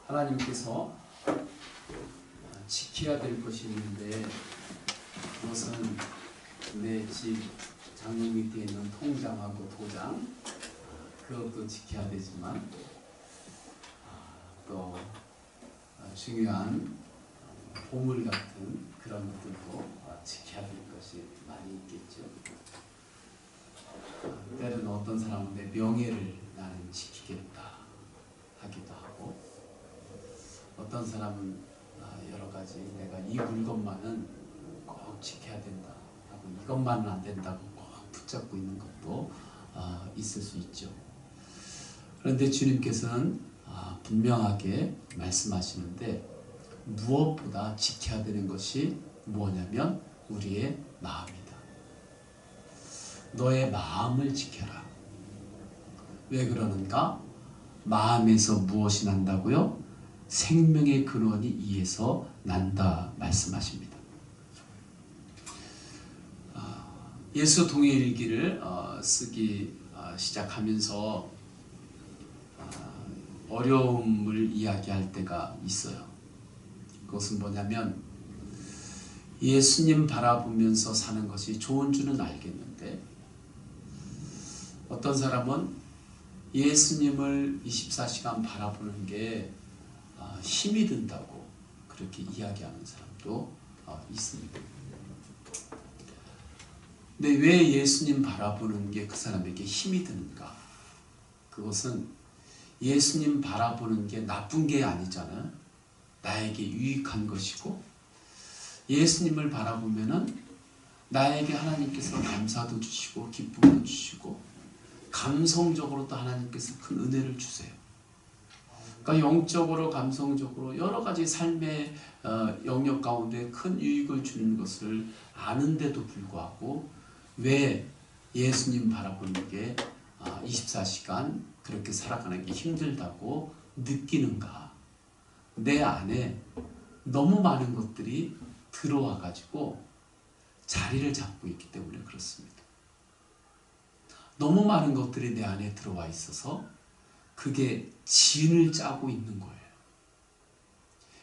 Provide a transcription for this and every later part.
하나님께서 지켜야 될 것이 있는데, 그것은 내 집 장롱 밑에 있는 통장하고 도장, 그것도 지켜야 되지만 또 중요한 보물 같은 그런 것들도 지켜야 될 것이 많이 있겠죠. 때로는 어떤 사람은 내 명예를 나는 지키겠다 하기도 하고, 어떤 사람은 여러 가지 내가 이 물건만은 꼭 지켜야 된다 하고, 이것만은 안 된다고 꼭 붙잡고 있는 것도 있을 수 있죠. 그런데 주님께서는 분명하게 말씀하시는데, 무엇보다 지켜야 되는 것이 뭐냐면 우리의 마음이다. 너의 마음을 지켜라. 왜 그러는가? 마음에서 무엇이 난다고요? 생명의 근원이 이에서 난다 말씀하십니다. 예수 동일기를 쓰기 시작하면서 어려움을 이야기할 때가 있어요. 그것은 뭐냐면, 예수님 바라보면서 사는 것이 좋은 줄은 알겠는데, 어떤 사람은 예수님을 24시간 바라보는 게 힘이 든다고 그렇게 이야기하는 사람도 있습니다. 근데 왜 예수님 바라보는 게 그 사람에게 힘이 드는가? 그것은 예수님 바라보는 게 나쁜 게 아니잖아요. 나에게 유익한 것이고, 예수님을 바라보면은 나에게 하나님께서 감사도 주시고 기쁨도 주시고, 감성적으로 또 하나님께서 큰 은혜를 주세요. 그러니까 영적으로, 감성적으로 여러 가지 삶의 영역 가운데 큰 유익을 주는 것을 아는데도 불구하고, 왜 예수님 바라보는 게 24시간 그렇게 살아가는 게 힘들다고 느끼는가? 내 안에 너무 많은 것들이 들어와 가지고 자리를 잡고 있기 때문에 그렇습니다. 너무 많은 것들이 내 안에 들어와 있어서 그게 진을 짜고 있는 거예요.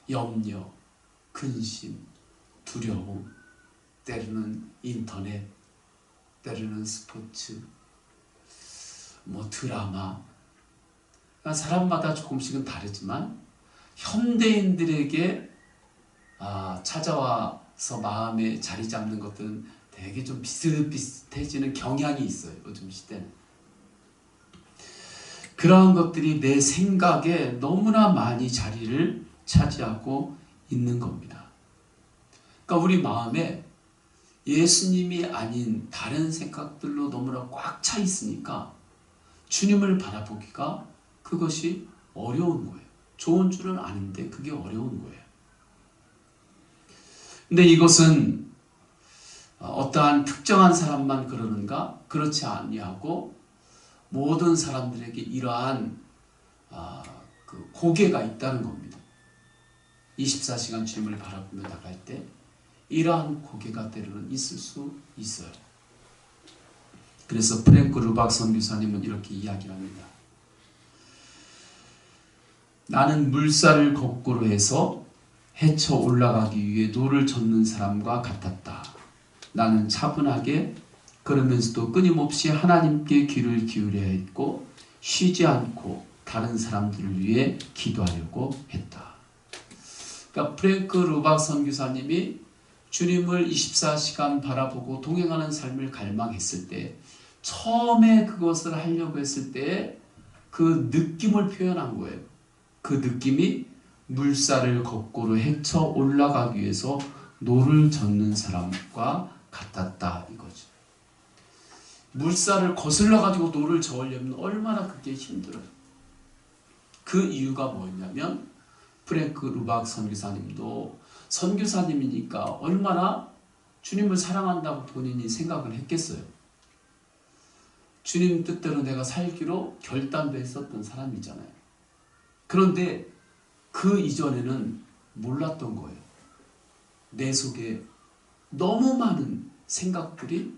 염려, 근심, 두려움, 때로는 인터넷, 때로는 스포츠, 드라마. 사람마다 조금씩은 다르지만 현대인들에게 찾아와서 마음에 자리 잡는 것들은 되게 좀 비슷비슷해지는 경향이 있어요. 요즘 시대는. 그러한 것들이 내 생각에 너무나 많이 자리를 차지하고 있는 겁니다. 그러니까 우리 마음에 예수님이 아닌 다른 생각들로 너무나 꽉 차 있으니까 주님을 바라보기가 그것이 어려운 거예요. 좋은 줄은 아는데 그게 어려운 거예요. 근데 이것은 어떠한 특정한 사람만 그러는가? 그렇지 아니하고 모든 사람들에게 이러한 그 고개가 있다는 겁니다. 24시간 주님을 바라보며 나갈 때 이러한 고개가 때로는 있을 수 있어요. 그래서 프랭크 루박 선교사님은 이렇게 이야기합니다. 나는 물살을 거꾸로 해서 헤쳐 올라가기 위해 노를 젓는 사람과 같았다. 나는 차분하게 그러면서도 끊임없이 하나님께 귀를 기울여야 했고, 쉬지 않고 다른 사람들을 위해 기도하려고 했다. 그러니까 프랭크 루박 선교사님이 주님을 24시간 바라보고 동행하는 삶을 갈망했을 때, 처음에 그것을 하려고 했을 때 그 느낌을 표현한 거예요. 그 느낌이 물살을 거꾸로 헤쳐 올라가기 위해서 노를 젓는 사람과 같았다 이거죠. 물살을 거슬러 가지고 노를 저으려면 얼마나 그게 힘들어요. 그 이유가 뭐였냐면, 프랭크 루박 선교사님도 선교사님이니까 얼마나 주님을 사랑한다고 본인이 생각을 했겠어요. 주님 뜻대로 내가 살기로 결단도 했었던 사람이잖아요. 그런데 그 이전에는 몰랐던 거예요. 내 속에 너무 많은 생각들이,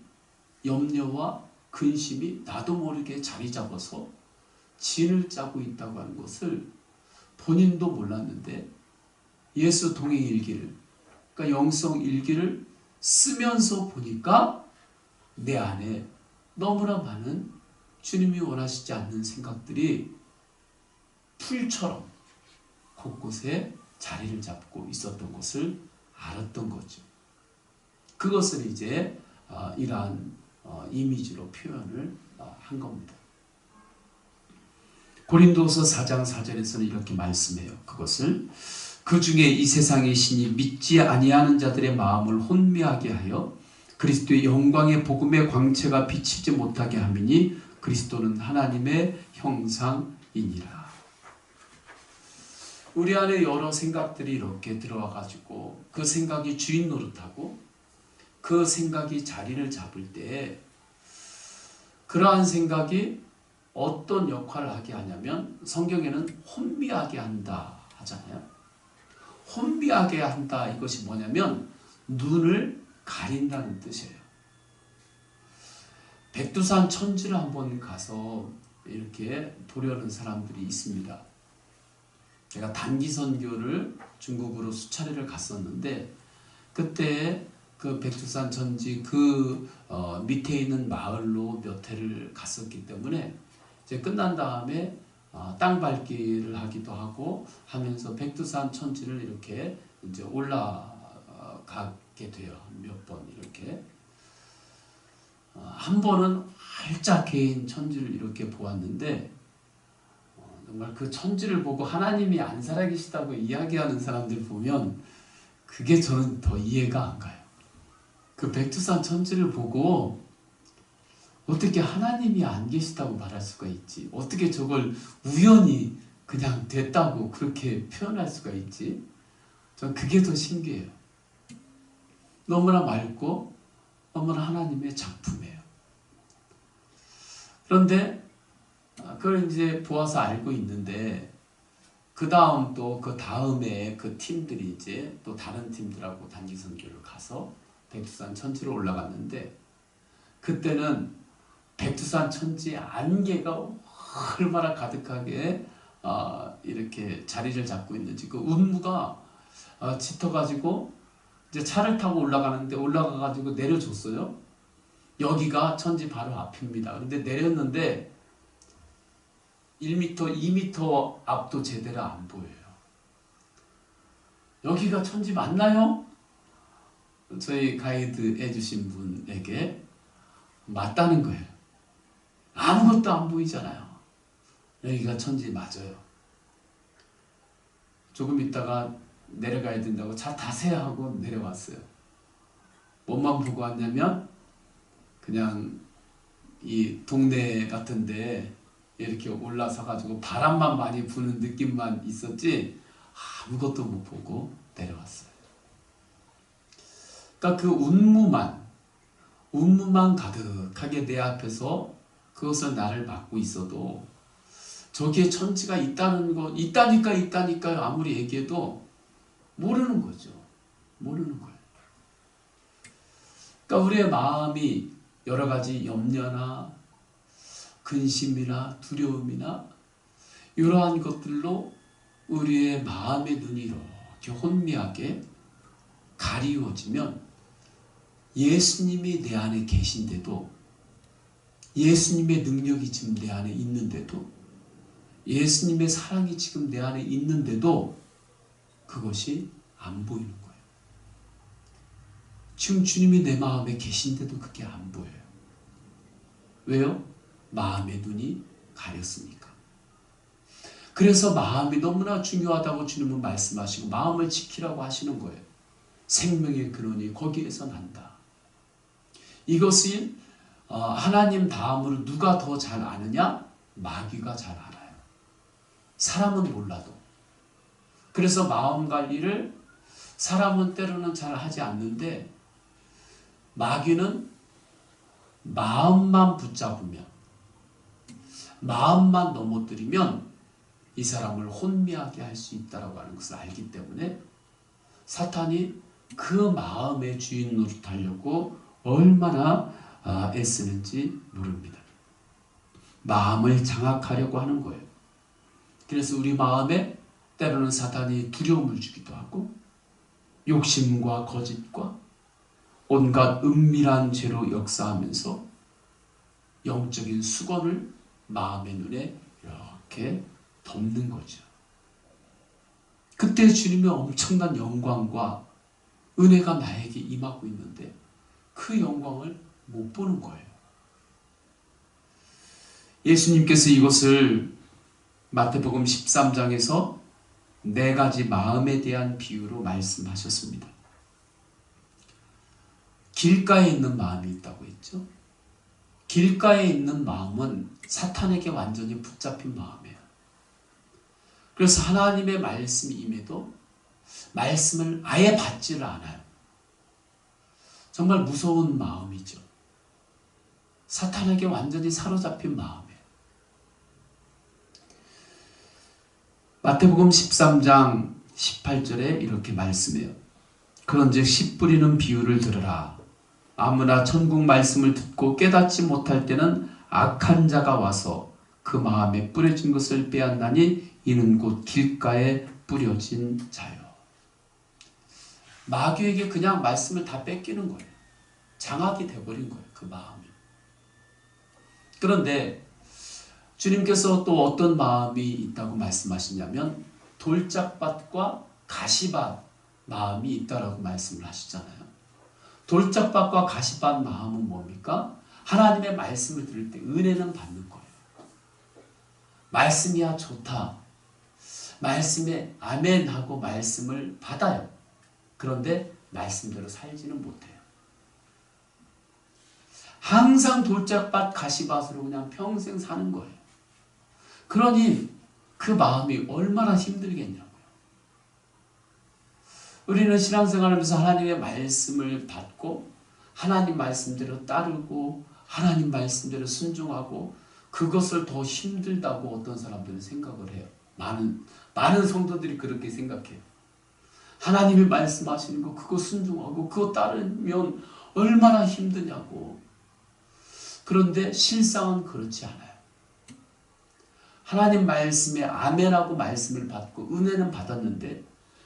염려와 근심이 나도 모르게 자리 잡아서 진을 짜고 있다고 하는 것을 본인도 몰랐는데 예수 동행 일기를, 그러니까 영성 일기를 쓰면서 보니까 내 안에 너무나 많은 주님이 원하시지 않는 생각들이 풀처럼 곳곳에 자리를 잡고 있었던 것을 알았던 거죠. 그것을 이제 이러한 이미지로 표현을 한 겁니다. 고린도서 4장 4절에서는 이렇게 말씀해요. 그것을 그 중에 이 세상의 신이 믿지 아니하는 자들의 마음을 혼미하게 하여 그리스도의 영광의 복음의 광채가 비치지 못하게 함이니 그리스도는 하나님의 형상이니라. 우리 안에 여러 생각들이 이렇게 들어와 가지고 그 생각이 주인 노릇하고 그 생각이 자리를 잡을 때 그러한 생각이 어떤 역할을 하게 하냐면 성경에는 혼미하게 한다 하잖아요. 혼미하게 한다, 이것이 뭐냐면 눈을 가린다는 뜻이에요. 백두산 천지를 한번 가서 이렇게 보려는 사람들이 있습니다. 제가 단기 선교를 중국으로 수차례를 갔었는데 그때 그 백두산 천지 그 밑에 있는 마을로 몇 회를 갔었기 때문에 이제 끝난 다음에 땅 밟기를 하기도 하고 하면서 백두산 천지를 이렇게 이제 올라가게 돼요. 몇 번 이렇게. 한 번은 활짝 개인 천지를 이렇게 보았는데 정말 그 천지를 보고 하나님이 안 살아계시다고 이야기하는 사람들 보면 그게 저는 더 이해가 안 가요. 그 백두산 천지를 보고 어떻게 하나님이 안 계시다고 말할 수가 있지? 어떻게 저걸 우연히 그냥 됐다고 그렇게 표현할 수가 있지? 전 그게 더 신기해요. 너무나 맑고 너무나 하나님의 작품이에요. 그런데 그걸 이제 보아서 알고 있는데 그 다음 또 그 다음에 그 팀들이 이제 또 다른 팀들하고 단기 선교를 가서 백두산 천지로 올라갔는데 그때는 백두산 천지 안개가 얼마나 가득하게 이렇게 자리를 잡고 있는지 그 운무가 짙어가지고 이제 차를 타고 올라가는데 올라가가지고 내려줬어요. 여기가 천지 바로 앞입니다. 그런데 내렸는데 1m, 2m 앞도 제대로 안 보여요. 여기가 천지 맞나요? 저희 가이드 해주신 분에게 맞다는 거예요. 아무것도 안 보이잖아요. 여기가 천지 맞아요. 조금 있다가 내려가야 된다고 차 타세요 하고 내려왔어요. 뭐만 보고 왔냐면 그냥 이 동네 같은데 이렇게 올라서 가지고 바람만 많이 부는 느낌만 있었지 아무것도 못 보고 내려왔어요. 그러니까 그 운무만 가득하게 내 앞에서 그것을 나를 막고 있어도 저기에 천지가 있다는 거, 있다니까요. 아무리 얘기해도 모르는 거죠. 모르는 거예요. 그러니까 우리의 마음이 여러 가지 염려나 근심이나 두려움이나 이러한 것들로 우리의 마음의 눈이 이렇게 혼미하게 가리워지면 예수님이 내 안에 계신데도 예수님의 능력이 지금 내 안에 있는데도 예수님의 사랑이 지금 내 안에 있는데도 그것이 안 보이는 거예요. 지금 주님이 내 마음에 계신데도 그게 안 보여요. 왜요? 마음의 눈이 가렸으니까. 그래서 마음이 너무나 중요하다고 주님은 말씀하시고 마음을 지키라고 하시는 거예요. 생명의 근원이 거기에서 난다. 이것이 하나님 다음으로 누가 더 잘 아느냐? 마귀가 잘 알아요. 사람은 몰라도. 그래서 마음 관리를 사람은 때로는 잘 하지 않는데 마귀는 마음만 붙잡으면 마음만 넘어뜨리면 이 사람을 혼미하게 할 수 있다고 하는 것을 알기 때문에 사탄이 그 마음의 주인 노릇하려고 얼마나 애쓰는지 모릅니다. 마음을 장악하려고 하는 거예요. 그래서 우리 마음에 때로는 사탄이 두려움을 주기도 하고 욕심과 거짓과 온갖 은밀한 죄로 역사하면서 영적인 수건을 마음의 눈에 이렇게 덮는 거죠. 그때 주님의 엄청난 영광과 은혜가 나에게 임하고 있는데 그 영광을 못 보는 거예요. 예수님께서 이것을 마태복음 13장에서 4가지 마음에 대한 비유로 말씀하셨습니다. 길가에 있는 마음이 있다고 했죠. 길가에 있는 마음은 사탄에게 완전히 붙잡힌 마음이에요. 그래서 하나님의 말씀이 임해도 말씀을 아예 받지를 않아요. 정말 무서운 마음이죠. 사탄에게 완전히 사로잡힌 마음이에요. 마태복음 13장 18절에 이렇게 말씀해요. 그런즉 씨 뿌리는 비유를 들으라. 아무나 천국 말씀을 듣고 깨닫지 못할 때는 악한 자가 와서 그 마음에 뿌려진 것을 빼앗나니 이는 곧 길가에 뿌려진 자요. 마귀에게 그냥 말씀을 다 뺏기는 거예요. 장악이 돼버린 거예요. 그 마음이. 그런데 주님께서 또 어떤 마음이 있다고 말씀하시냐면 돌짝밭과 가시밭 마음이 있다라고 말씀을 하시잖아요. 돌짝밭과 가시밭 마음은 뭡니까? 하나님의 말씀을 들을 때 은혜는 받는 거예요. 말씀이야 좋다. 말씀에 아멘 하고 말씀을 받아요. 그런데 말씀대로 살지는 못해요. 항상 돌짝밭 가시밭으로 그냥 평생 사는 거예요. 그러니 그 마음이 얼마나 힘들겠냐고요. 우리는 신앙생활하면서 하나님의 말씀을 받고 하나님 말씀대로 따르고 하나님 말씀대로 순종하고 그것을 더 힘들다고 어떤 사람들은 생각을 해요. 많은 성도들이 그렇게 생각해요. 하나님이 말씀하시는 거 그거 순종하고 그거 따르면 얼마나 힘드냐고. 그런데 실상은 그렇지 않아요. 하나님 말씀에 아멘하고 말씀을 받고 은혜는 받았는데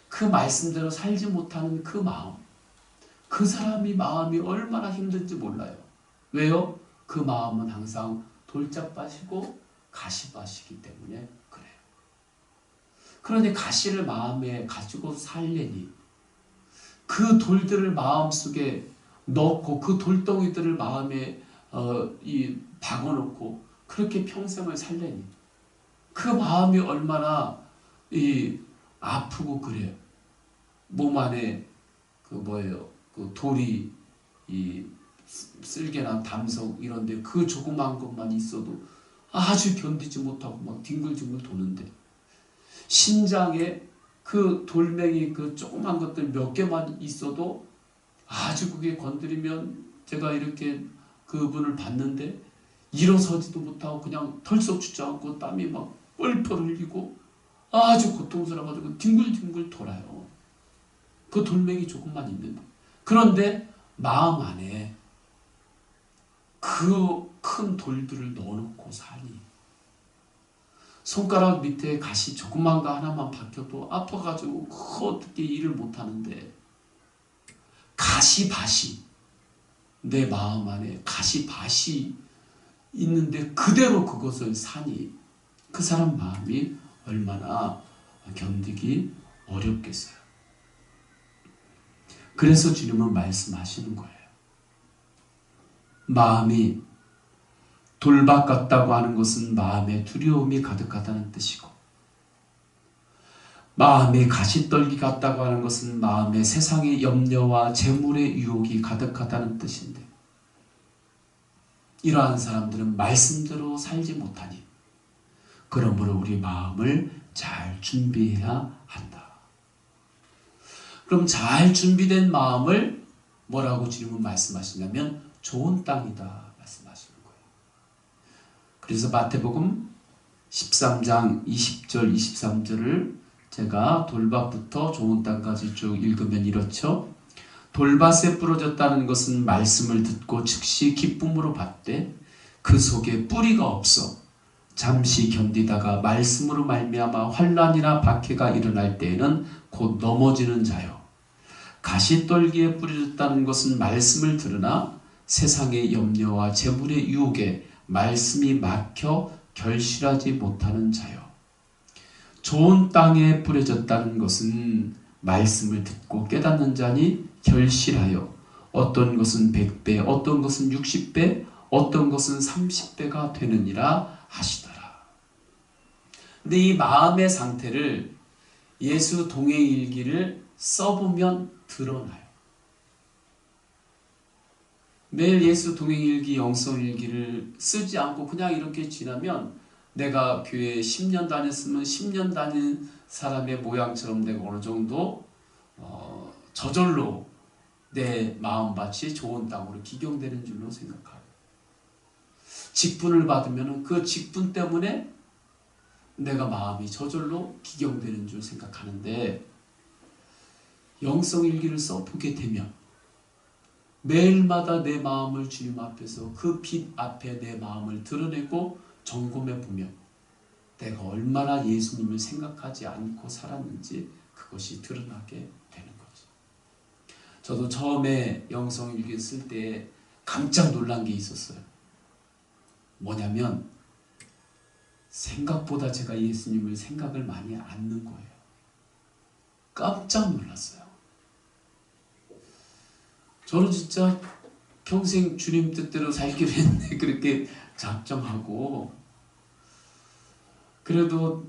그 말씀대로 살지 못하는 그 마음, 그 사람이 마음이 얼마나 힘든지 몰라요. 왜요? 그 마음은 항상 돌짝밭이고 가시밭이기 때문에 그래요. 그러니 가시를 마음에 가지고 살려니 그 돌들을 마음속에 넣고 그 돌덩이들을 마음에 박아놓고 그렇게 평생을 살려니 그 마음이 얼마나 아프고 그래요. 몸 안에 그 돌이 쓸개나 담석 이런데 그 조그만 것만 있어도 아주 견디지 못하고 막 뒹굴뒹굴 도는데 심장에 그 돌멩이 그 조그만 것들 몇 개만 있어도 아주 그게 건드리면 제가 이렇게 그분을 봤는데 일어서지도 못하고 그냥 털썩 주저앉고 땀이 막 뻘뻘 흘리고 아주 고통스러워가지고 뒹굴뒹굴 돌아요. 그 돌멩이 조금만 있는데. 그런데 마음 안에 그 큰 돌들을 넣어놓고 사니 손가락 밑에 가시 조그만 거 하나만 박혀도 아파가지고 어떻게 일을 못하는데 가시밭이 내 마음 안에 가시밭이 있는데 그대로 그것을 사니 그 사람 마음이 얼마나 견디기 어렵겠어요. 그래서 주님은 말씀하시는 거예요. 마음이 돌밭 같다고 하는 것은 마음에 두려움이 가득하다는 뜻이고 마음에 가시떨기 같다고 하는 것은 마음에 세상의 염려와 재물의 유혹이 가득하다는 뜻인데 이러한 사람들은 말씀대로 살지 못하니 그러므로 우리 마음을 잘 준비해야 한다. 그럼 잘 준비된 마음을 뭐라고 주님은 말씀하시냐면 좋은 땅이다 말씀하시는 거예요. 그래서 마태복음 13장 20절 23절을 제가 돌밭부터 좋은 땅까지 쭉 읽으면 이렇죠. 돌밭에 부러졌다는 것은 말씀을 듣고 즉시 기쁨으로 받되 그 속에 뿌리가 없어 잠시 견디다가 말씀으로 말미암아 환난이나 박해가 일어날 때에는 곧 넘어지는 자요. 가시떨기에 뿌려졌다는 것은 말씀을 들으나 세상의 염려와 재물의 유혹에 말씀이 막혀 결실하지 못하는 자요. 좋은 땅에 뿌려졌다는 것은 말씀을 듣고 깨닫는 자니 결실하여 어떤 것은 100배, 어떤 것은 60배, 어떤 것은 30배가 되느니라 하시더라. 근데 이 마음의 상태를 예수 동행일기를 써보면 드러나요. 매일 예수 동행일기, 영성일기를 쓰지 않고 그냥 이렇게 지나면 내가 교회에 10년 다녔으면 10년 다닌 사람의 모양처럼 내가 어느 정도 저절로 내 마음밭이 좋은 땅으로 기경되는 줄로 생각하고, 직분을 받으면 그 직분 때문에 내가 마음이 저절로 기경되는 줄 생각하는데, 영성일기를 써보게 되면 매일마다 내 마음을 주님 앞에서 그 빛 앞에 내 마음을 드러내고 점검해 보면 내가 얼마나 예수님을 생각하지 않고 살았는지 그것이 드러나게 되는 거죠. 저도 처음에 영성일기 쓸 때 깜짝 놀란 게 있었어요. 뭐냐면 생각보다 제가 예수님을 생각을 많이 않는 거예요. 깜짝 놀랐어요. 저는 진짜 평생 주님 뜻대로 살기로 했는데 그렇게 작정하고 그래도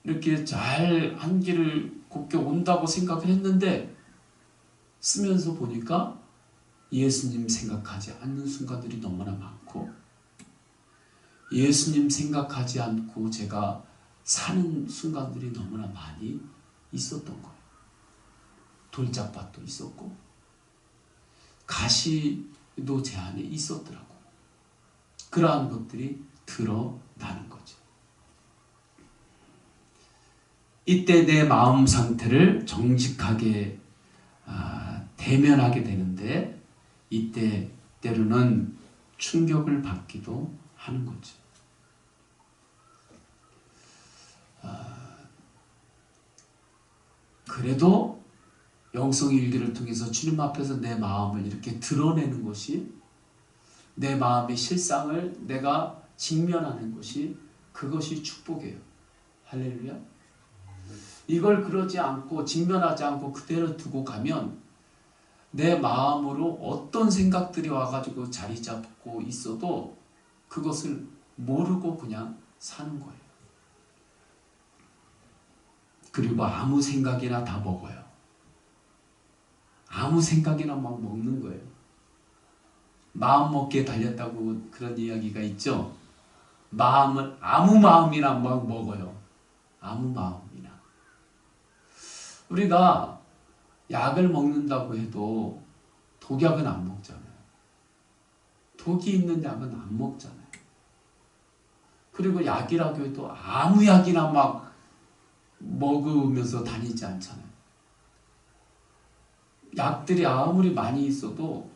이렇게 잘 한 길을 곱게 온다고 생각을 했는데 쓰면서 보니까 예수님 생각하지 않는 순간들이 너무나 많고 예수님 생각하지 않고 제가 사는 순간들이 너무나 많이 있었던 거예요. 돌짝밭도 있었고 가시도 제 안에 있었더라고요. 그러한 것들이 드러나는 거죠. 이때 내 마음 상태를 정직하게 대면하게 되는데 이때 때로는 충격을 받기도 하는 거죠. 그래도 영성일기를 통해서 주님 앞에서 내 마음을 이렇게 드러내는 것이, 내 마음의 실상을 내가 직면하는 것이, 그것이 축복이에요. 할렐루야. 이걸 그러지 않고 직면하지 않고 그대로 두고 가면 내 마음으로 어떤 생각들이 와가지고 자리 잡고 있어도 그것을 모르고 그냥 사는 거예요. 그리고 아무 생각이나 다 먹어요. 아무 생각이나 막 먹는 거예요. 마음 먹기에 달렸다고 그런 이야기가 있죠. 마음을 아무 마음이나 막 먹어요. 아무 마음이나. 우리가 약을 먹는다고 해도 독약은 안 먹잖아요. 독이 있는 약은 안 먹잖아요. 그리고 약이라고 해도 아무 약이나 막 먹으면서 다니지 않잖아요. 약들이 아무리 많이 있어도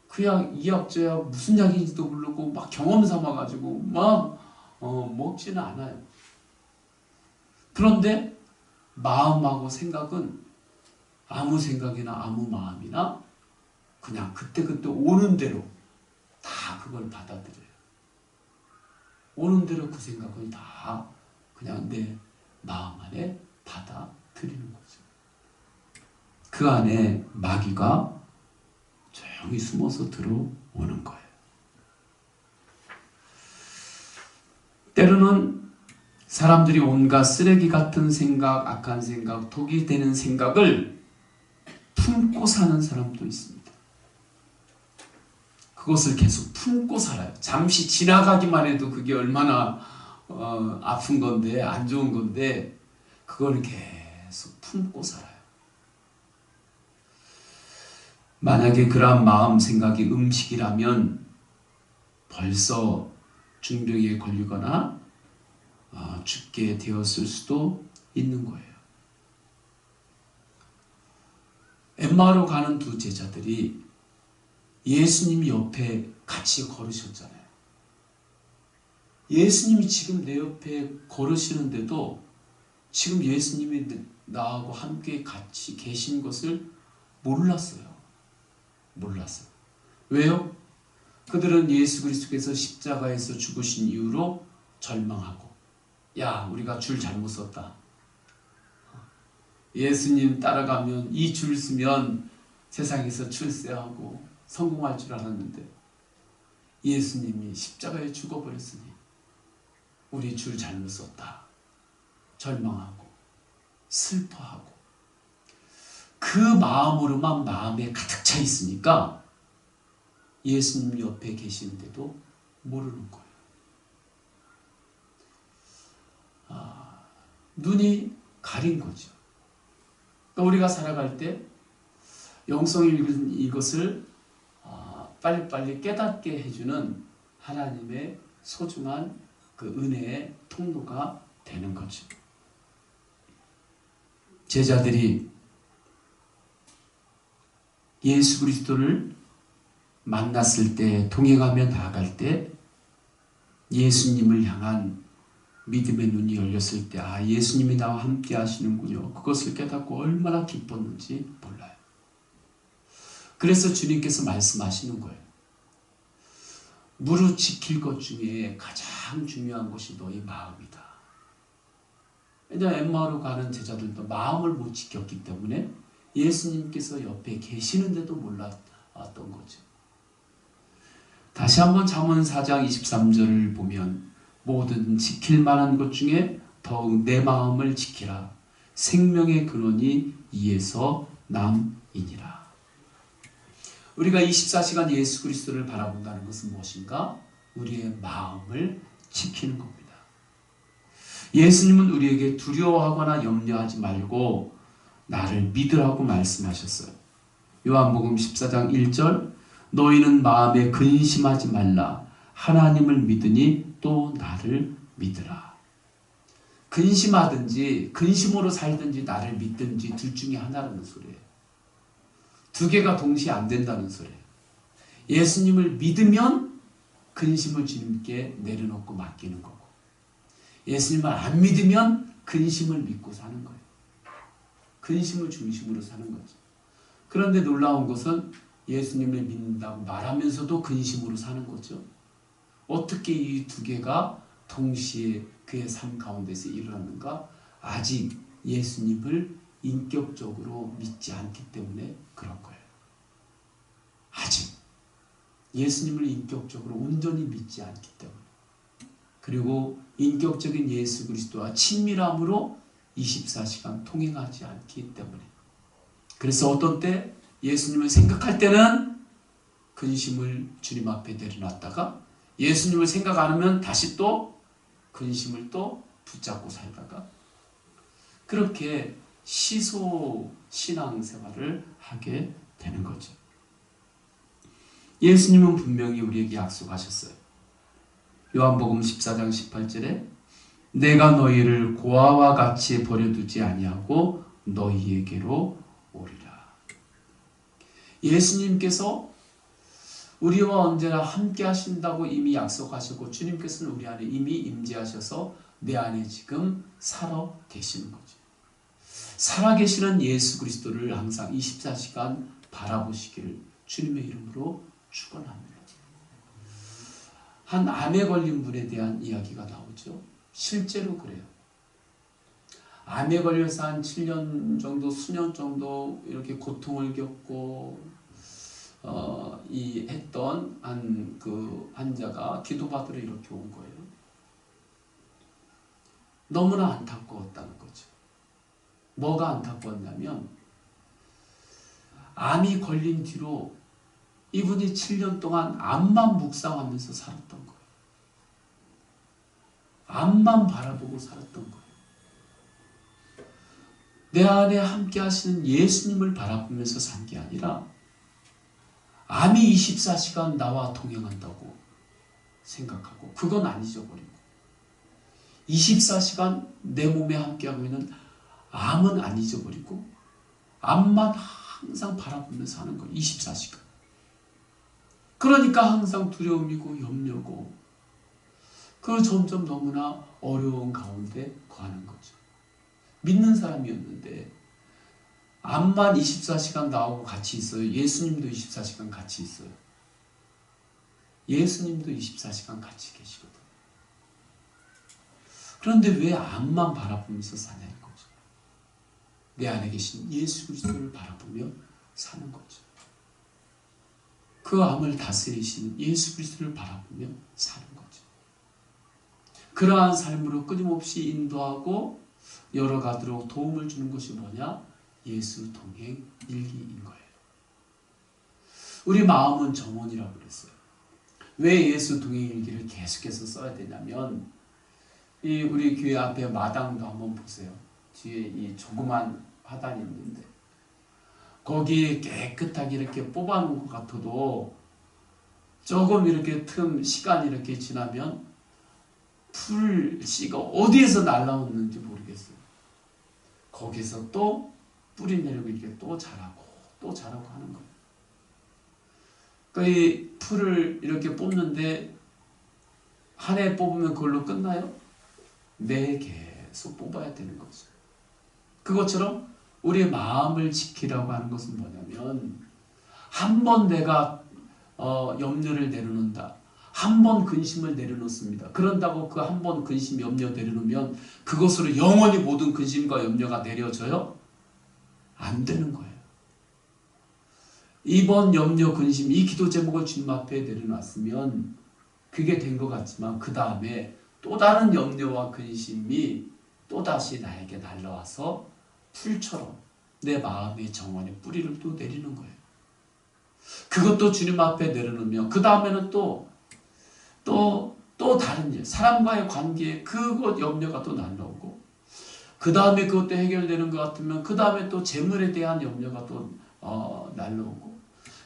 그 약, 이 약, 저 약 무슨 약인지도 모르고 막 경험 삼아가지고 막 먹지는 않아요. 그런데 마음하고 생각은 아무 생각이나 아무 마음이나 그냥 그때그때 오는 대로 다 그걸 받아들여요. 오는 대로 그 생각을 다 그냥 내 마음 안에 받아들이는 거죠. 그 안에 마귀가 조용히 숨어서 들어오는 거예요. 때로는 사람들이 온갖 쓰레기 같은 생각, 악한 생각, 독이 되는 생각을 품고 사는 사람도 있습니다. 그것을 계속 품고 살아요. 잠시 지나가기만 해도 그게 얼마나 아픈 건데, 안 좋은 건데 그걸 계속 품고 살아요. 만약에 그러한 마음 생각이 음식이라면 벌써 중병에 걸리거나 죽게 되었을 수도 있는 거예요. 엠마오로 가는 두 제자들이 예수님 옆에 같이 걸으셨잖아요. 예수님이 지금 내 옆에 걸으시는데도 지금 예수님이 나하고 함께 같이 계신 것을 몰랐어요. 몰랐어요. 왜요? 그들은 예수 그리스도께서 십자가에서 죽으신 이후로 절망하고, 야, 우리가 줄 잘못 썼다. 예수님 따라가면 이 줄 쓰면 세상에서 출세하고 성공할 줄 알았는데 예수님이 십자가에 죽어버렸으니 우리 줄 잘못 썼다. 절망하고 슬퍼하고 그 마음으로만 마음에 가득 차 있으니까 예수님 옆에 계시는데도 모르는 거예요. 눈이 가린 거죠. 그러니까 우리가 살아갈 때 영성이 읽은 이것을 빨리빨리 깨닫게 해주는 하나님의 소중한 그 은혜의 통로가 되는 거죠. 제자들이 예수 그리스도를 만났을 때, 동행하며 나아갈 때 예수님을 향한 믿음의 눈이 열렸을 때, 아, 예수님이 나와 함께 하시는군요. 그것을 깨닫고 얼마나 기뻤는지 몰라요. 그래서 주님께서 말씀하시는 거예요. 무릇 지킬 것 중에 가장 중요한 것이 너희 마음이다. 왜냐하면 엠마오로 가는 제자들도 마음을 못 지켰기 때문에 예수님께서 옆에 계시는데도 몰랐던 거죠. 다시 한번 잠언 4장 23절을 보면 모든 지킬 만한 것 중에 더욱 내 마음을 지키라. 생명의 근원이 이에서 남이니라. 우리가 24시간 예수 그리스도를 바라본다는 것은 무엇인가? 우리의 마음을 지키는 겁니다. 예수님은 우리에게 두려워하거나 염려하지 말고 나를 믿으라고 말씀하셨어요. 요한복음 14장 1절 너희는 마음에 근심하지 말라. 하나님을 믿으니 또 나를 믿으라. 근심하든지 근심으로 살든지 나를 믿든지 둘 중에 하나라는 소리예요. 두 개가 동시에 안 된다는 소리예요. 예수님을 믿으면 근심을 주님께 내려놓고 맡기는 거고, 예수님을 안 믿으면 근심을 믿고 사는 거예요. 근심을 중심으로 사는 거죠. 그런데 놀라운 것은 예수님을 믿는다고 말하면서도 근심으로 사는 거죠. 어떻게 이 두 개가 동시에 그의 삶 가운데서 일어났는가? 아직 예수님을 인격적으로 믿지 않기 때문에 그런 거예요. 아직 예수님을 인격적으로 온전히 믿지 않기 때문에, 그리고 인격적인 예수 그리스도와 친밀함으로 24시간 통행하지 않기 때문에, 그래서 어떤 때 예수님을 생각할 때는 근심을 주님 앞에 내려놨다가 예수님을 생각 안 하면 다시 또 근심을 또 붙잡고 살다가 그렇게 시소 신앙생활을 하게 되는 거죠. 예수님은 분명히 우리에게 약속하셨어요. 요한복음 14장 18절에 내가 너희를 고아와 같이 버려두지 아니하고 너희에게로 오리라. 예수님께서 우리와 언제나 함께 하신다고 이미 약속하셨고, 주님께서는 우리 안에 이미 임재하셔서 내 안에 지금 살아 계시는 거죠. 살아 계시는 예수 그리스도를 항상 24시간 바라보시기를 주님의 이름으로 축원합니다. 한 암에 걸린 분에 대한 이야기가 나오죠. 실제로 그래요. 암에 걸려서 한 7년 정도, 수년 정도 이렇게 고통을 겪고 했던 그 환자가 기도받으러 이렇게 온 거예요. 너무나 안타까웠다는 거죠. 뭐가 안타까웠냐면 암이 걸린 뒤로 이분이 7년 동안 암만 묵상하면서 살았던 거예요. 암만 바라보고 살았던 거예요. 내 안에 함께 하시는 예수님을 바라보면서 산 게 아니라 암이 24시간 나와 동행한다고 생각하고 그건 안 잊어버리고 24시간 내 몸에 함께하고 있는 암은 안 잊어버리고 암만 항상 바라보면서 하는 거예요. 24시간. 그러니까 항상 두려움이고 염려고 그 점점 너무나 어려운 가운데 거하는 거죠. 믿는 사람이었는데 암만 24시간 나오고 같이 있어요. 예수님도 24시간 같이 있어요. 예수님도 24시간 같이 계시거든요. 그런데 왜 암만 바라보면서 사냐는 거죠. 내 안에 계신 예수 그리스도를 바라보며 사는 거죠. 그 암을 다스리시는 예수 그리스도를 바라보며 사는 거죠. 그러한 삶으로 끊임없이 인도하고 열어가도록 도움을 주는 것이 뭐냐? 예수 동행 일기인 거예요. 우리 마음은 정원이라고 그랬어요. 왜 예수 동행 일기를 계속해서 써야 되냐면 이 우리 교회 앞에 마당도 한번 보세요. 뒤에 이 조그만 화단이 있는데 거기에 깨끗하게 이렇게 뽑아놓은 것 같아도 조금 이렇게 시간이 이렇게 지나면 풀씨가 어디에서 날라오는지 모르겠어요. 거기서 또 뿌리 내리고 이렇게 또 자라고 하는 거예요. 그러니까 이 풀을 이렇게 뽑는데 한 해 뽑으면 그걸로 끝나요? 매 계속 뽑아야 되는 거죠. 그것처럼 우리의 마음을 지키라고 하는 것은 뭐냐면 한 번 내가 염려를 내려놓는다. 한 번 근심을 내려놓습니다. 그런다고 그 한 번 근심, 염려 내려놓으면 그것으로 영원히 모든 근심과 염려가 내려져요? 안 되는 거예요. 이번 염려, 근심, 이 기도 제목을 주님 앞에 내려놨으면 그게 된 것 같지만 그 다음에 또 다른 염려와 근심이 또다시 나에게 날라와서 풀처럼 내 마음의 정원에 뿌리를 또 내리는 거예요. 그것도 주님 앞에 내려놓으면 그 다음에는 또 다른 일, 사람과의 관계에 그것 염려가 또 날라오고 그 다음에 그것도 해결되는 것 같으면 그 다음에 또 재물에 대한 염려가 또 날라오고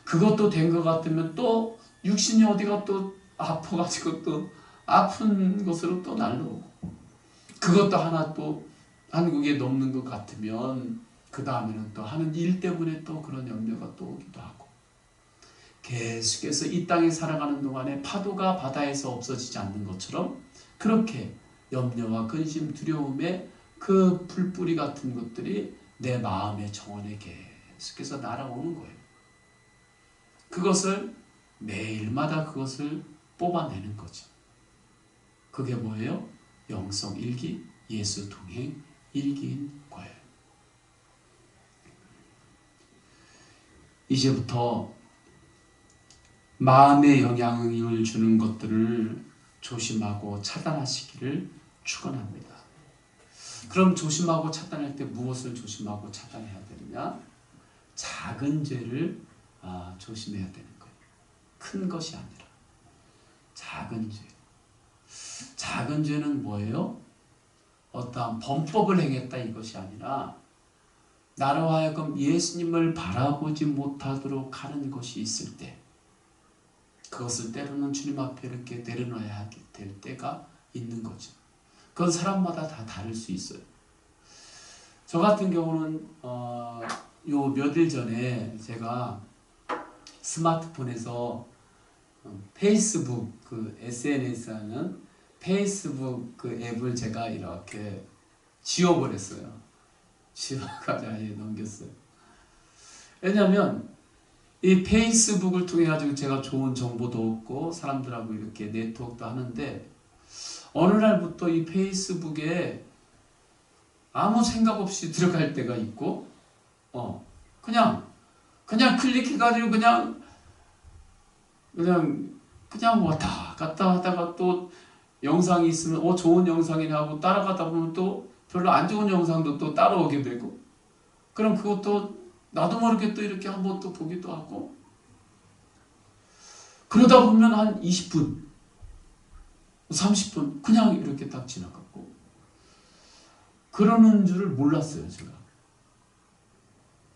그것도 된 것 같으면 또 육신이 어디가 또 아파가지고 또 아픈 것으로 또 날라오고 그것도 하나 또 한국에 넘는 것 같으면 그 다음에는 또 하는 일 때문에 또 그런 염려가 또 오기도 하고 계속해서 이 땅에 살아가는 동안에 파도가 바다에서 없어지지 않는 것처럼 그렇게 염려와 근심, 두려움의 그 풀뿌리 같은 것들이 내 마음의 정원에 계속해서 날아오는 거예요. 그것을 매일마다 그것을 뽑아내는 거죠. 그게 뭐예요? 영성 일기, 예수 동행 일기인 거예요. 이제부터 마음에 영향을 주는 것들을 조심하고 차단하시기를 축원합니다. 그럼 조심하고 차단할 때 무엇을 조심하고 차단해야 되느냐? 작은 죄를 조심해야 되는 거예요. 큰 것이 아니라 작은 죄. 작은 죄는 뭐예요? 어떠한 범법을 행했다 이것이 아니라 나로 하여금 예수님을 바라보지 못하도록 하는 것이 있을 때 그것을 때로는 주님 앞에 이렇게 내려놔야 될 때가 있는 거죠. 그건 사람마다 다 다를 수 있어요. 저 같은 경우는 요 며칠 전에 제가 스마트폰에서 페이스북 그 SNS 하는 페이스북 그 앱을 제가 이렇게 지워버렸어요. 지워가지고 아예 넘겼어요. 왜냐하면 이 페이스북을 통해 가지고 제가 좋은 정보도 얻고 사람들하고 이렇게 네트워크도 하는데 어느 날부터 이 페이스북에 아무 생각 없이 들어갈 때가 있고 그냥 클릭해가지고 그냥 왔다 갔다 하다가 또 영상이 있으면 좋은 영상이네 하고 따라가다 보면 또 별로 안 좋은 영상도 또 따라오게 되고 그럼 그것도 나도 모르게 또 이렇게 한번 또 보기도 하고 그러다 보면 한 20분 30분 그냥 이렇게 딱 지나갔고 그러는 줄을 몰랐어요. 제가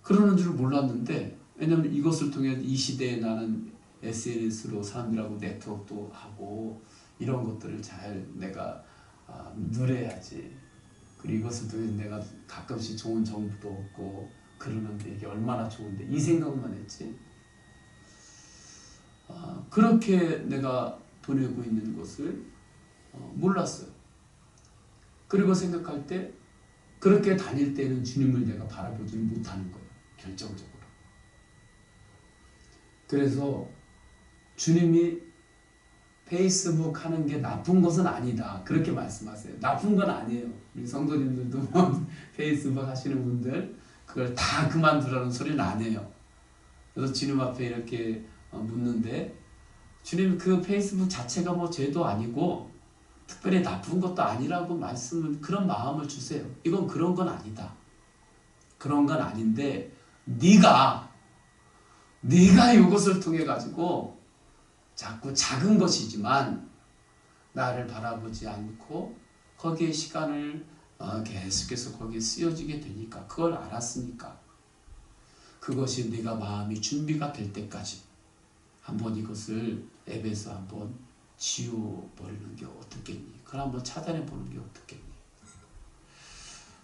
그러는 줄을 몰랐는데 왜냐면 이것을 통해 이 시대에 나는 SNS로 사람들하고 네트워크도 하고 이런 것들을 잘 내가 누려야지. 그리고 이것을 통해 내가 가끔씩 좋은 정보도 얻고 그러는데 이게 얼마나 좋은데 이 생각만 했지. 그렇게 내가 보내고 있는 것을 몰랐어요. 그리고 생각할 때 그렇게 다닐 때는 주님을 내가 바라보지 못하는 거예요. 결정적으로. 그래서 주님이 페이스북 하는 게 나쁜 것은 아니다. 그렇게 말씀하세요. 나쁜 건 아니에요. 우리 성도님들도 뭐 페이스북 하시는 분들 그걸 다 그만두라는 소리는 안 해요. 그래서 주님 앞에 이렇게 묻는데 주님 그 페이스북 자체가 뭐 죄도 아니고 특별히 나쁜 것도 아니라고 말씀을 그런 마음을 주세요. 이건 그런 건 아니다. 그런 건 아닌데 네가 이것을 통해 가지고 자꾸 작은 것이지만 나를 바라보지 않고 거기에 시간을 계속해서 거기에 쓰여지게 되니까 그걸 알았으니까 그것이 네가 마음이 준비가 될 때까지 한번 이것을 앱에서 한번 지워버리는 게 어떻겠니? 그걸 한번 차단해 보는 게 어떻겠니?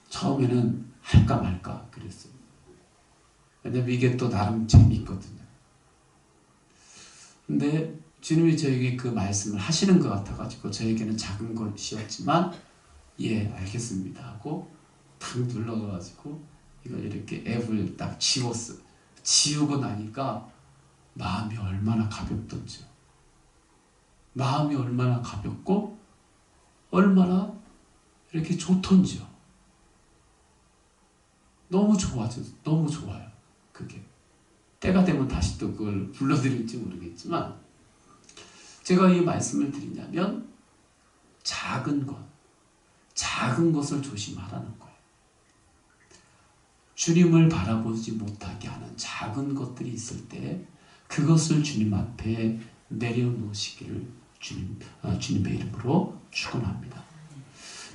처음에는 할까 말까 그랬어요. 왜냐면 이게 또 나름 재미있거든요. 근데 주님이 저에게 그 말씀을 하시는 것 같아가지고 저에게는 작은 것이었지만 예 알겠습니다 하고 탁 눌러가지고 이걸 이렇게 앱을 딱 지웠어요. 지우고 나니까 마음이 얼마나 가볍던지요. 마음이 얼마나 가볍고 얼마나 이렇게 좋던지요. 너무 좋아져, 너무 좋아요. 그게 때가 되면 다시 또 그걸 불러드릴지 모르겠지만 제가 이 말씀을 드리냐면 작은 것을 조심하라는 거예요. 주님을 바라보지 못하게 하는 작은 것들이 있을 때 그것을 주님 앞에 내려놓으시기를 주님의 이름으로 축원합니다.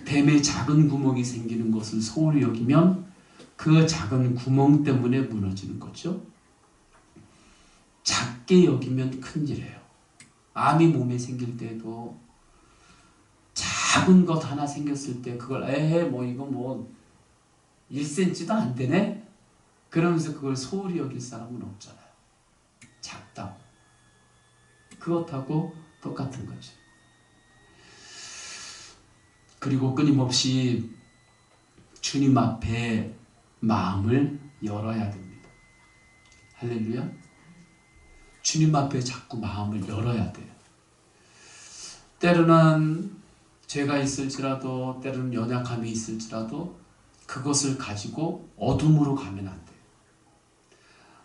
뱀에 작은 구멍이 생기는 것을 소홀히 여기면 그 작은 구멍 때문에 무너지는 거죠. 작게 여기면 큰일이에요. 암이 몸에 생길 때도 작은 것 하나 생겼을 때 그걸 뭐 이거 뭐 1cm도 안 되네? 그러면서 그걸 소홀히 여길 사람은 없잖아요. 작다. 그것하고 똑같은 거죠. 그리고 끊임없이 주님 앞에 마음을 열어야 됩니다. 할렐루야. 주님 앞에 자꾸 마음을 열어야 돼요. 때로는 죄가 있을지라도 때로는 연약함이 있을지라도 그것을 가지고 어둠으로 가면 안 돼요.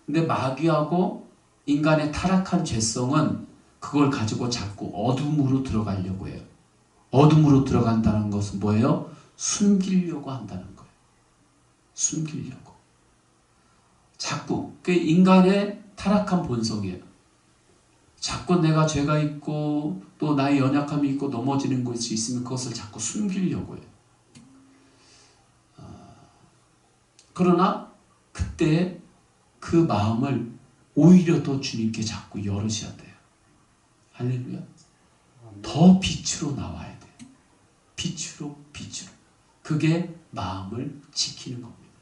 근데 마귀하고 인간의 타락한 죄성은 그걸 가지고 자꾸 어둠으로 들어가려고 해요. 어둠으로 들어간다는 것은 뭐예요? 숨기려고 한다는 거예요. 숨기려고. 자꾸 그 인간의 타락한 본성이에요. 자꾸 내가 죄가 있고 또 나의 연약함이 있고 넘어지는 것이 있으면 그것을 자꾸 숨기려고 해요. 그러나 그때 그 마음을 오히려 더 주님께 자꾸 열으셔야 돼요. 할렐루야. 더 빛으로 나와야 돼요. 빛으로. 그게 마음을 지키는 겁니다.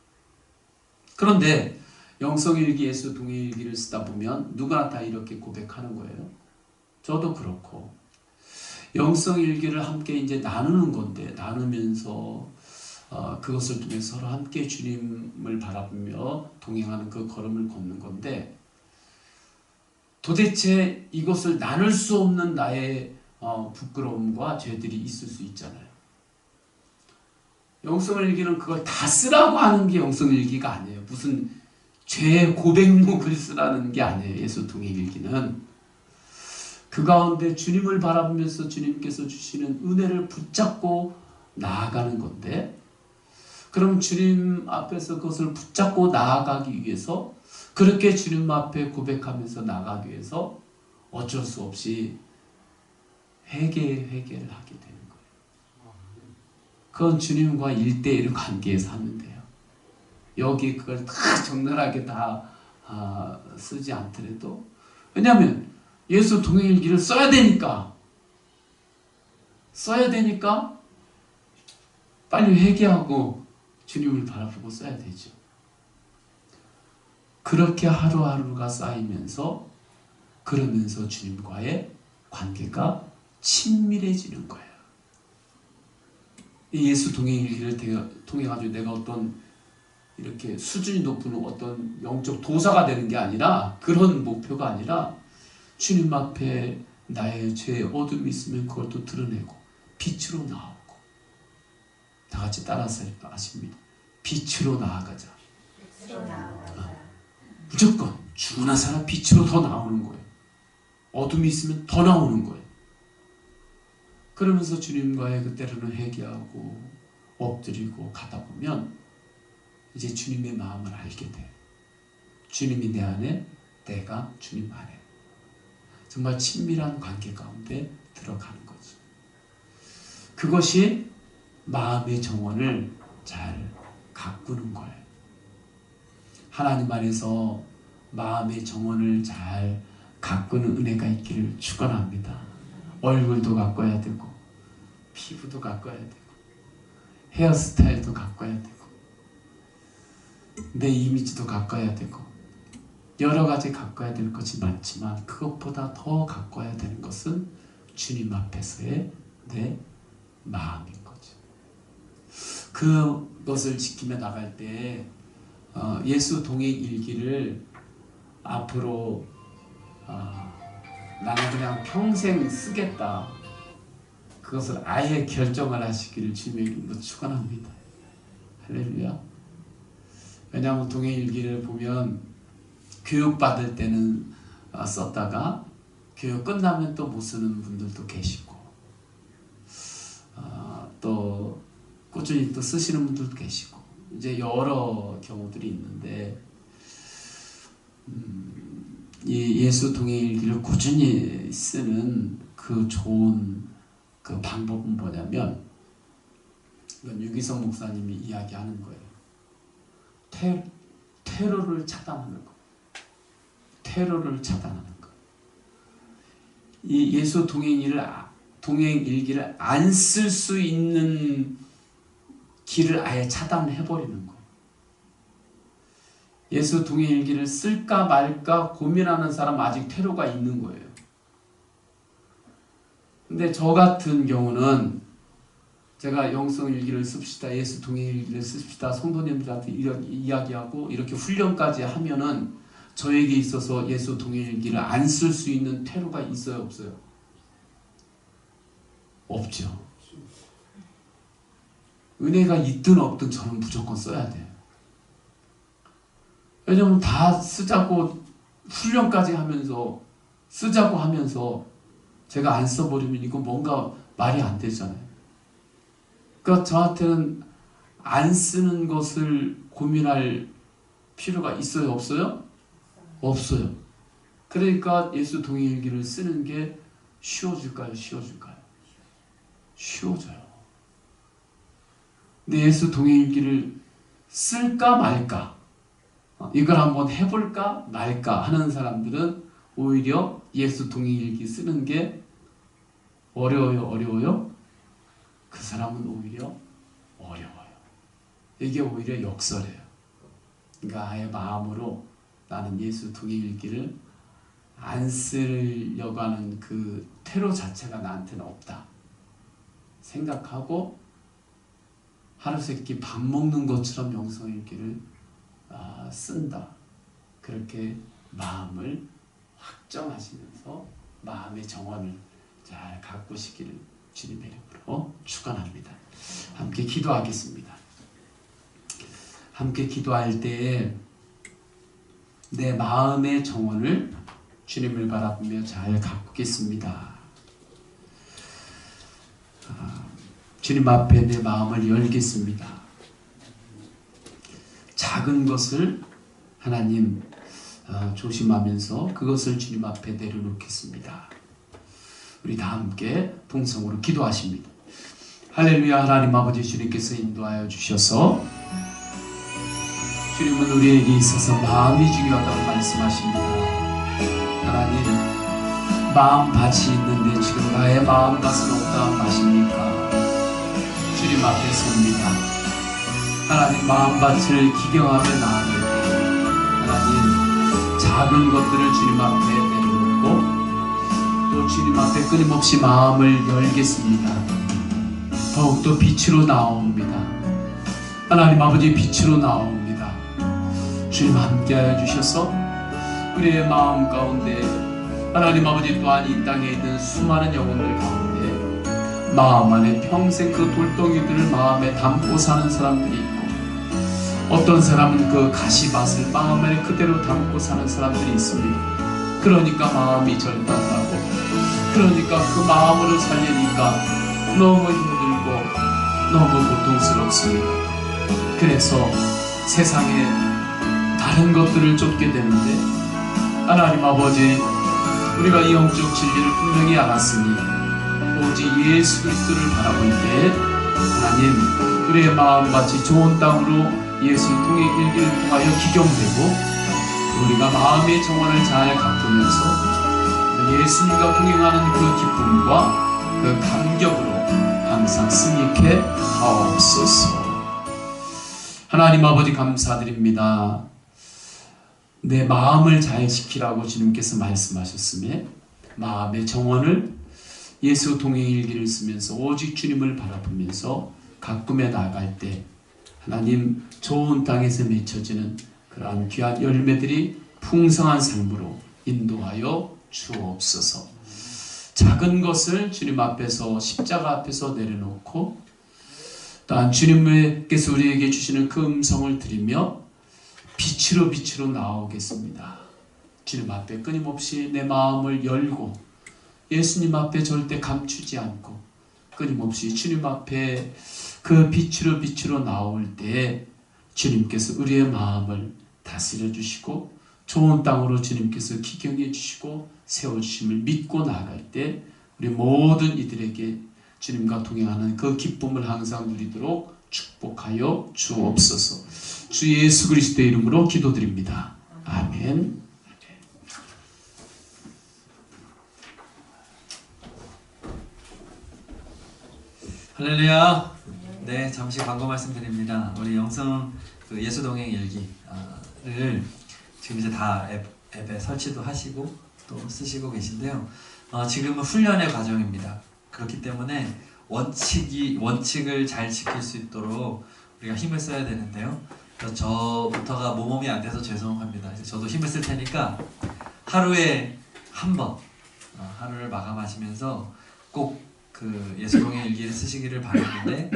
그런데 영성일기에서 동일기를 쓰다 보면 누구나 다 이렇게 고백하는 거예요. 저도 그렇고 영성일기를 함께 이제 나누는 건데 나누면서 그것을 통해 서로 함께 주님을 바라보며 동행하는 그 걸음을 걷는 건데 도대체 이것을 나눌 수 없는 나의 부끄러움과 죄들이 있을 수 있잖아요. 영성일기는 그걸 다 쓰라고 하는 게 영성일기가 아니에요. 무슨 죄 고백록을 쓰라는 게 아니에요. 예수 동행일기는 그 가운데 주님을 바라보면서 주님께서 주시는 은혜를 붙잡고 나아가는 건데 그럼 주님 앞에서 그것을 붙잡고 나아가기 위해서 그렇게 주님 앞에 고백하면서 나아가기 위해서 어쩔 수 없이 회개를 하게 되는 거예요. 그건 주님과 1대1 관계에서 하면 돼요. 여기 그걸 다 적나라하게 다 쓰지 않더라도 왜냐하면 예수 동행일기를 써야 되니까 빨리 회개하고 주님을 바라보고 써야 되죠. 그렇게 하루하루가 쌓이면서 그러면서 주님과의 관계가 친밀해지는 거예요. 예수 동행일기를 통해 가지고 내가 어떤 이렇게 수준이 높은 어떤 영적 도사가 되는 게 아니라, 그런 목표가 아니라 주님 앞에 나의 죄의 어둠이 있으면 그걸 또 드러내고 빛으로 나오고, 다 같이 따라서 하십니다. 빛으로 나아가자. 무조건 주나 사람 빛으로 더 나오는 거예요. 어둠이 있으면 더 나오는 거예요. 그러면서 주님과의 그때로는 회개하고 엎드리고 가다 보면 이제 주님의 마음을 알게 돼요. 주님이 내 안에, 내가 주님 안에. 정말 친밀한 관계 가운데 들어가는 거죠. 그것이 마음의 정원을 잘 가꾸는 거예요. 하나님 안에서 마음의 정원을 잘 가꾸는 은혜가 있기를 축원합니다. 얼굴도 가꿔야 되고, 피부도 가꿔야 되고, 헤어스타일도 가꿔야 되고, 내 이미지도 가꿔야 되고, 여러 가지 가꿔야 될 것이 많지만 그것보다 더 가꿔야 되는 것은 주님 앞에서의 내 마음인 거죠. 그것을 지키며 나갈 때 예수 동행 일기를 앞으로 나는 그냥 평생 쓰겠다, 그것을 아예 결정을 하시기를 주님의 이름으로 축원합니다. 할렐루야. 왜냐하면 동행일기를 보면 교육받을 때는 썼다가 교육 끝나면 또 못 쓰는 분들도 계시고, 또 꾸준히 또 쓰시는 분들도 계시고, 이제 여러 경우들이 있는데, 이 예수 동행일기를 꾸준히 쓰는 그 좋은 그 방법은 뭐냐면, 이건 유기성 목사님이 이야기하는 거예요. 테러를 차단하는 거. 테러를 차단하는 거. 이 예수 동행일기를 안 쓸 수 있는 길을 아예 차단해버리는 거. 예수 동행일기를 쓸까 말까 고민하는 사람 아직 테러가 있는 거예요. 근데 저 같은 경우는 제가 영성일기를 씁시다, 예수 동행일기를 씁시다, 성도님들한테 이야기하고 이렇게 훈련까지 하면은 저에게 있어서 예수 동행일기를 안 쓸 수 있는 테러가 있어요, 없어요? 없죠. 은혜가 있든 없든 저는 무조건 써야 돼요. 왜냐면 다 쓰자고 훈련까지 하면서 쓰자고 하면서 제가 안 써버리면 이거 뭔가 말이 안 되잖아요. 그러니까 저한테는 안 쓰는 것을 고민할 필요가 있어요, 없어요? 없어요. 그러니까 예수 동행일기를 쓰는 게 쉬워질까요, 쉬워질까요? 쉬워져요. 근데 예수 동행일기를 쓸까 말까, 이걸 한번 해볼까 말까 하는 사람들은 오히려 예수 동행일기 쓰는 게 어려워요, 어려워요? 그 사람은 오히려 어려워요. 이게 오히려 역설이에요. 그러니까 아예 마음으로 나는 예수 동행일기를 안 쓰려고 하는 그 테러 자체가 나한테는 없다 생각하고, 하루 세끼 밥 먹는 것처럼 영성일기를 쓴다. 그렇게 마음을 확정하시면서 마음의 정원을 잘 가꾸시기를 주님의 이름으로 축원합니다. 함께 기도하겠습니다. 함께 기도할 때에 내 마음의 정원을 주님을 바라보며 잘 가꾸겠습니다. 주님 앞에 내 마음을 열겠습니다. 작은 것을 하나님 조심하면서 그것을 주님 앞에 내려놓겠습니다. 우리 다 함께 동성으로 기도하십니다. 할렐루야. 하나님 아버지, 주님께서 인도하여 주셔서 주님은 우리에게 있어서 마음이 중요하다고 말씀하십니다. 하나님, 마음밭이 있는데 지금 나의 마음밭은 어떠한 맛입니까? 주님 앞에 섭니다. 하나님, 마음밭을 기경하며 나아갈 때 하나님, 작은 것들을 주님 앞에 내려놓고 또 주님 앞에 끊임없이 마음을 열겠습니다. 더욱더 빛으로 나옵니다. 하나님 아버지, 빛으로 나옵니다. 주님 함께하여 주셔서 우리의 마음 가운데, 하나님 아버지 또한 이 땅에 있는 수많은 영혼들 가운데 마음 안에 평생 그 돌덩이들을 마음에 담고 사는 사람들이 있고, 어떤 사람은 그 가시밭을 마음 안에 그대로 담고 사는 사람들이 있습니다. 그러니까 마음이 절단나고, 그러니까 그 마음으로 살려니까 너무 힘들고 너무 고통스럽습니다. 그래서 세상에 다른 것들을 쫓게 되는데, 하나님 아버지, 우리가 이 영적 진리를 분명히 알았으니 오직 예수 그리스도를 바라볼 때 하나님, 우리의 마음같이 좋은 땅으로 예수를 통해 일기를 통하여 기경되고, 우리가 마음의 정원을 잘 가꾸면서 예수님과 동행하는 그 기쁨과 그 감격으로 항상 승리케 하옵소서. 하나님 아버지, 감사드립니다. 내 마음을 잘 지키라고 주님께서 말씀하셨음에 마음의 정원을 예수 동행 일기를 쓰면서 오직 주님을 바라보면서 가꾸며 나아갈 때 하나님, 좋은 땅에서 맺혀지는 그러한 귀한 열매들이 풍성한 삶으로 인도하여 주옵소서. 작은 것을 주님 앞에서, 십자가 앞에서 내려놓고 또한 주님께서 우리에게 주시는 그 음성을 들으며 빛으로 나오겠습니다. 주님 앞에 끊임없이 내 마음을 열고 예수님 앞에 절대 감추지 않고 끊임없이 주님 앞에 그 빛으로 나올 때 주님께서 우리의 마음을 다스려 주시고 좋은 땅으로 주님께서 기경해 주시고 세워주심을 믿고 나아갈 때 우리 모든 이들에게 주님과 동행하는 그 기쁨을 항상 누리도록 축복하여 주옵소서. 주 예수 그리스도의 이름으로 기도드립니다. 아멘. 할렐루야. 네, 잠시 광고 말씀드립니다. 우리 영성 그 예수동행 일기를 지금 이제 다 앱에 설치도 하시고 또 쓰시고 계신데요. 지금은 훈련의 과정입니다. 그렇기 때문에 원칙을 잘 지킬 수 있도록 우리가 힘을 써야 되는데요. 저부터가 모범이 안 돼서 죄송합니다. 이제 저도 힘을 쓸 테니까 하루에 한 번 하루를 마감하시면서 꼭 그 예수동행 일기를 쓰시기를 바라는데,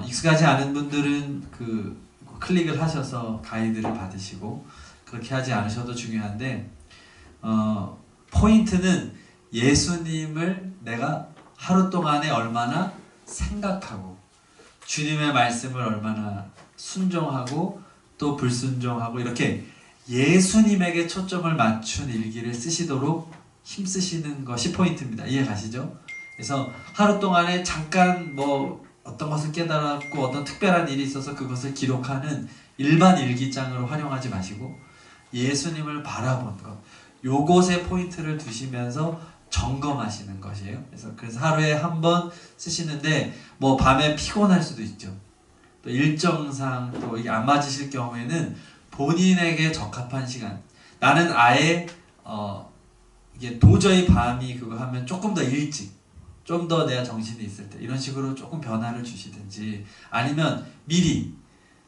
익숙하지 않은 분들은 그 클릭을 하셔서 가이드를 받으시고 그렇게 하지 않으셔도 중요한데, 포인트는 예수님을 내가 하루 동안에 얼마나 생각하고 주님의 말씀을 얼마나 순종하고 또 불순종하고 이렇게 예수님에게 초점을 맞춘 일기를 쓰시도록 힘쓰시는 것이 포인트입니다. 이해 가시죠? 그래서 하루 동안에 잠깐 뭐 어떤 것을 깨달았고 어떤 특별한 일이 있어서 그것을 기록하는 일반 일기장으로 활용하지 마시고 예수님을 바라본 것, 요것에 포인트를 두시면서 점검하시는 것이에요. 그래서 하루에 한 번 쓰시는데, 뭐 밤에 피곤할 수도 있죠. 또 일정상 또 이게 안 맞으실 경우에는 본인에게 적합한 시간, 나는 아예 이게 도저히 밤이 그거 하면 조금 더 일찍, 좀 더 내가 정신이 있을 때 이런 식으로 조금 변화를 주시든지, 아니면 미리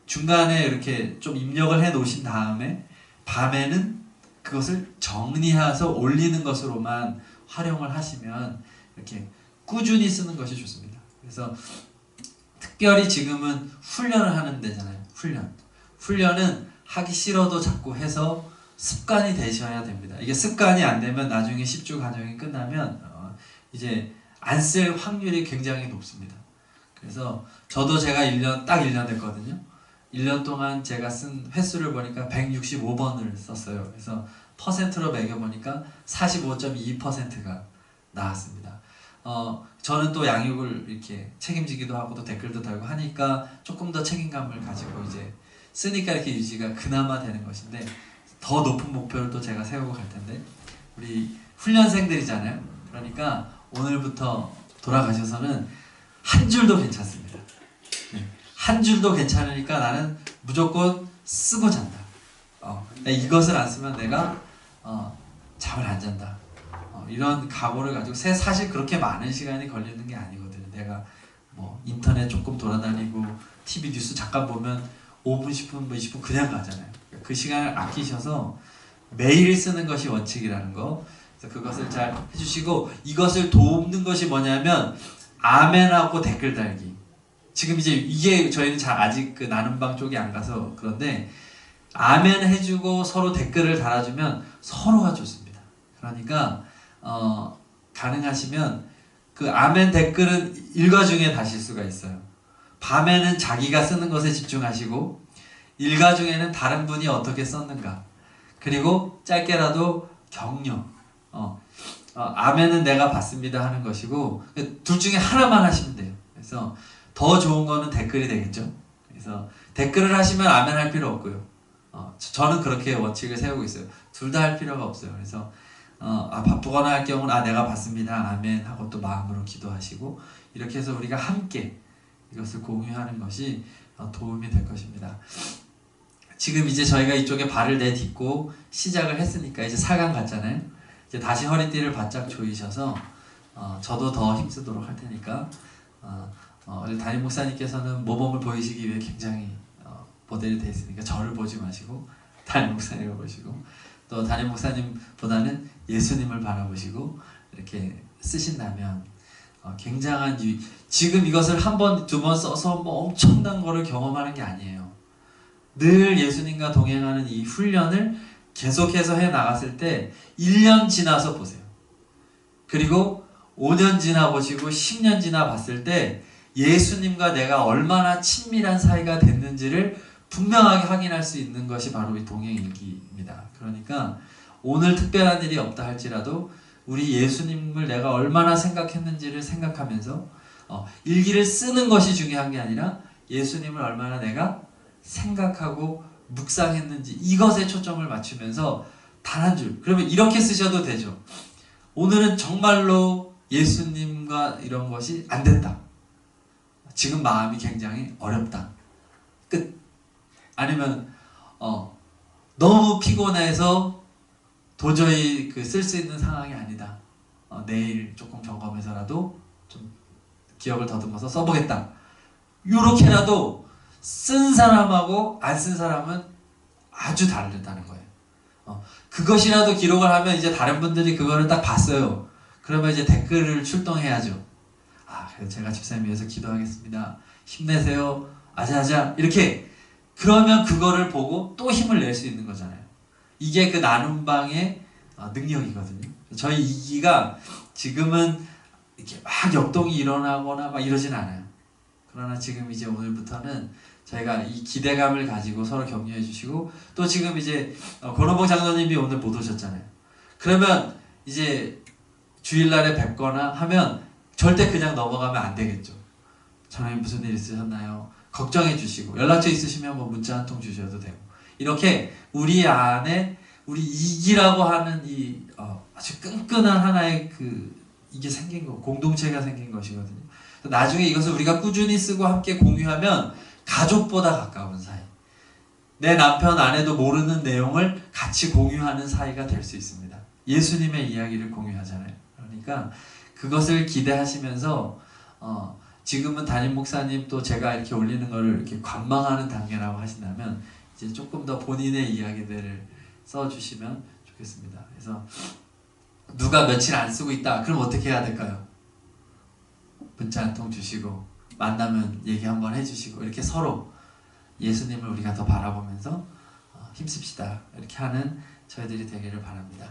중간에 이렇게 좀 입력을 해 놓으신 다음에 밤에는 그것을 정리해서 올리는 것으로만 활용을 하시면 이렇게 꾸준히 쓰는 것이 좋습니다. 그래서 특별히 지금은 훈련을 하는 데잖아요. 훈련은 하기 싫어도 자꾸 해서 습관이 되셔야 됩니다. 이게 습관이 안 되면 나중에 10주 과정이 끝나면 이제 안 쓸 확률이 굉장히 높습니다. 그래서 저도 제가 딱 1년 됐거든요. 1년 동안 제가 쓴 횟수를 보니까 165번을 썼어요. 그래서 퍼센트로 매겨보니까 45.2%가 나왔습니다. 저는 또 양육을 이렇게 책임지기도 하고 또 댓글도 달고 하니까 조금 더 책임감을 가지고 이제 쓰니까 이렇게 유지가 그나마 되는 것인데, 더 높은 목표를 또 제가 세우고 갈 텐데, 우리 훈련생들이잖아요. 그러니까 오늘부터 돌아가셔서는 한 줄도 괜찮습니다. 한 줄도 괜찮으니까 나는 무조건 쓰고 잔다. 이것을 안 쓰면 내가 잠을 안 잔다. 이런 각오를 가지고, 사실 그렇게 많은 시간이 걸리는 게 아니거든요. 내가 뭐 인터넷 조금 돌아다니고 TV 뉴스 잠깐 보면 5분, 10분, 뭐 20분 그냥 가잖아요. 그 시간을 아끼셔서 매일 쓰는 것이 원칙이라는 거. 그래서 그것을 잘 해주시고, 이것을 돕는 것이 뭐냐면 아멘하고 댓글 달기. 지금 이제 이게 저희는 잘 아직 그 나눔방 쪽이 안 가서 그런데 아멘 해주고 서로 댓글을 달아주면 서로가 좋습니다. 그러니까 가능하시면 그 아멘 댓글은 일과 중에 다실 수가 있어요. 밤에는 자기가 쓰는 것에 집중하시고 일과 중에는 다른 분이 어떻게 썼는가, 그리고 짧게라도 격려, 아멘은 내가 봤습니다 하는 것이고, 둘 중에 하나만 하시면 돼요. 그래서 더 좋은 거는 댓글이 되겠죠. 그래서 댓글을 하시면 아멘 할 필요 없고요. 저는 그렇게 원칙을 세우고 있어요. 둘 다 할 필요가 없어요. 그래서 바쁘거나 할 경우는 내가 봤습니다 아멘 하고 또 마음으로 기도하시고, 이렇게 해서 우리가 함께 이것을 공유하는 것이 도움이 될 것입니다. 지금 이제 저희가 이쪽에 발을 내딛고 시작을 했으니까 이제 4강 갔잖아요. 이제 다시 허리띠를 바짝 조이셔서 저도 더 힘쓰도록 할 테니까 우리 담임 목사님께서는 모범을 보이시기 위해 굉장히 모델이 되어 있으니까 저를 보지 마시고 담임 목사님을 보시고, 또 담임 목사님보다는 예수님을 바라보시고 이렇게 쓰신다면 굉장한 지금 이것을 한 번, 두 번 써서 뭐 엄청난 거를 경험하는 게 아니에요. 늘 예수님과 동행하는 이 훈련을 계속해서 해 나갔을 때 1년 지나서 보세요. 그리고 5년 지나 보시고 10년 지나 봤을 때 예수님과 내가 얼마나 친밀한 사이가 됐는지를 분명하게 확인할 수 있는 것이 바로 이 동행일기입니다. 그러니까 오늘 특별한 일이 없다 할지라도 우리 예수님을 내가 얼마나 생각했는지를 생각하면서 일기를 쓰는 것이 중요한 게 아니라 예수님을 얼마나 내가 생각하고 묵상했는지, 이것에 초점을 맞추면서 단 한 줄, 그러면 이렇게 쓰셔도 되죠. 오늘은 정말로 예수님과 이런 것이 안 됐다. 지금 마음이 굉장히 어렵다. 끝. 아니면 너무 피곤해서 도저히 쓸 수 있는 상황이 아니다. 내일 조금 점검해서라도 좀 기억을 더듬어서 써보겠다. 요렇게라도 쓴 사람하고 안 쓴 사람은 아주 다르다는 거예요. 그것이라도 기록을 하면 이제 다른 분들이 그거를 딱 봤어요. 그러면 이제 댓글을 출동해야죠. 그래서 제가 집사님 위해서 기도하겠습니다. 힘내세요. 아자아자. 이렇게. 그러면 그거를 보고 또 힘을 낼 수 있는 거잖아요. 이게 그 나눔방의 능력이거든요. 저희 이기가 지금은 이렇게 막 역동이 일어나거나 막 이러진 않아요. 그러나 지금 이제 오늘부터는 저희가 이 기대감을 가지고 서로 격려해 주시고, 또 지금 이제 권호봉 장로님이 오늘 못 오셨잖아요. 그러면 이제 주일날에 뵙거나 하면 절대 그냥 넘어가면 안 되겠죠. 전화님 무슨 일 있으셨나요? 걱정해 주시고, 연락처 있으시면 뭐 문자 한 통 주셔도 되고, 이렇게 우리 안에 우리 이기라고 하는 이 아주 끈끈한 하나의 이게 생긴 거, 공동체가 생긴 것이거든요. 나중에 이것을 우리가 꾸준히 쓰고 함께 공유하면 가족보다 가까운 사이, 내 남편 아내도 모르는 내용을 같이 공유하는 사이가 될 수 있습니다. 예수님의 이야기를 공유하잖아요. 그러니까 그것을 기대하시면서 지금은 담임 목사님 또 제가 이렇게 올리는 거를 이렇게 관망하는 단계라고 하신다면 이제 조금 더 본인의 이야기들을 써주시면 좋겠습니다. 그래서 누가 며칠 안 쓰고 있다, 그럼 어떻게 해야 될까요? 문자 한 통 주시고 만나면 얘기 한번 해주시고, 이렇게 서로 예수님을 우리가 더 바라보면서 힘씁시다, 이렇게 하는 저희들이 되기를 바랍니다.